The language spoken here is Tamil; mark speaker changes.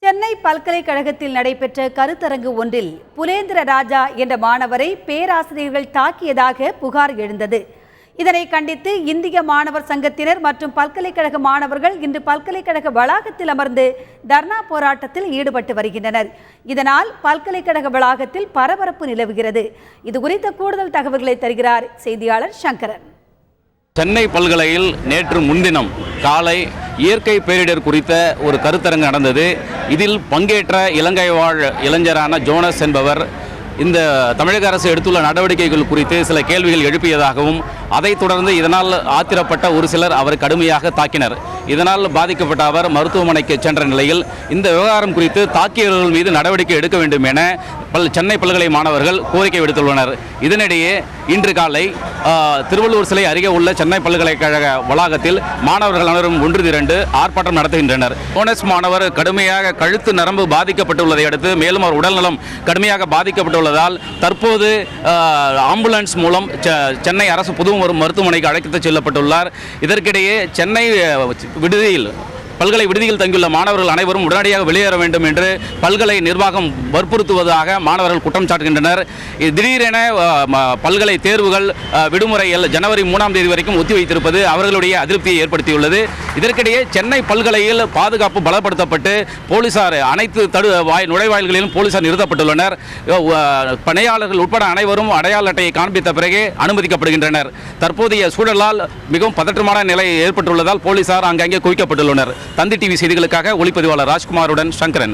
Speaker 1: சென்னை பல்கலைக்கழகத்தில் நடைபெற்ற கருத்தரங்கு ஒன்றில் புலேந்திர ராஜா என்ற மாணவரை பேராசிரியர்கள் தாக்கியதாக புகார் எழுந்தது. இதனை கண்டித்து இந்திய மாணவர் சங்கத்தினர் மற்றும் பல்கலைக்கழக மாணவர்கள் இன்று பல்கலைக்கழக வளாகத்தில் அமர்ந்து தர்ணா போராட்டத்தில் ஈடுபட்டு வருகின்றனர். இதனால் பல்கலைக்கழக வளாகத்தில் பரபரப்பு நிலவுகிறது. இது குறித்த கூடுதல் தகவல்களை தருகிறார் செய்தியாளர் சங்கரன்.
Speaker 2: சென்னை பல்கலையில் நேற்று முன்தினம் காலை இயற்கை பேரிடர் குறித்த ஒரு கருத்தரங்கு நடந்தது. இதில் பங்கேற்ற இலங்கை வாழ் இளைஞரான ஜோனஸ் என்பவர் இந்த தமிழக அரசு எடுத்துள்ள நடவடிக்கைகள் குறித்து சில கேள்விகள் எழுப்பியதாகவும் அதைத் தொடர்ந்து இதனால் ஆத்திரப்பட்ட ஒரு சிலர் அவர் கடுமையாக தாக்கினர். இதனால் பாதிக்கப்பட்ட அவர் மருத்துவமனைக்கு சென்ற நிலையில் இந்த விவகாரம் குறித்து தாக்கியவர்கள் மீது நடவடிக்கை எடுக்க வேண்டும் என சென்னை பல்கலை மாணவர்கள் கோரிக்கை விடுத்துள்ளனர். இதனிடையே இன்று காலை திருவள்ளூர் சிலை அருகே உள்ள சென்னை பல்கலைக்கழக வளாகத்தில் மாணவர்கள் அனைவரும் ஒன்று திரண்டு ஆர்ப்பாட்டம் நடத்துகின்றனர். போனஸ் மாணவர் கடுமையாக கழுத்து நரம்பு பாதிக்கப்பட்டுள்ளதை அடுத்து மேலும் அவர் உடல்நலம் கடுமையாக பாதிக்கப்பட்டுள்ளதால் தற்போது ஆம்புலன்ஸ் மூலம் சென்னை அரசு புது மருத்துவமனைக்கு அழைத்து செல்லப்பட்டுள்ளார். இதற்கிடையே சென்னை பல்கலை விடுதியில் தங்கியுள்ள மாணவர்கள் அனைவரும் உடனடியாக வெளியேற வேண்டும் என்று பல்கலை நிர்வாகம் வற்புறுத்துவதாக மாணவர்கள் குற்றம் சாட்டுகின்றனர். திடீரென பல்கலை தேர்வுகள் விடுமுறை ஜனவரி 3ஆம் தேதி வரைக்கும் ஒத்திவைத்திருப்பது அவர்களுடைய அதிருப்தியை ஏற்படுத்தியுள்ளது. இதற்கிடையே சென்னை பல்கலையில் பாதுகாப்பு பலப்படுத்தப்பட்டு போலீசார் அனைத்து நுழைவாயில்களிலும் போலீசார் நிறுத்தப்பட்டுள்ளனர். பணியாளர்கள் உட்பட அனைவரும் அடையாள அட்டையை காண்பித்த பிறகே அனுமதிக்கப்படுகின்றனர். தற்போதைய சூழலால் மிகவும் பதற்றமான நிலை ஏற்பட்டுள்ளதால் போலீசார் அங்கங்கே குவிக்கப்பட்டுள்ளனர். தந்தி டிவி செய்திகளுக்காக ஒளிப்பதிவாளர் ராஜ்குமாருடன் சங்கரன்.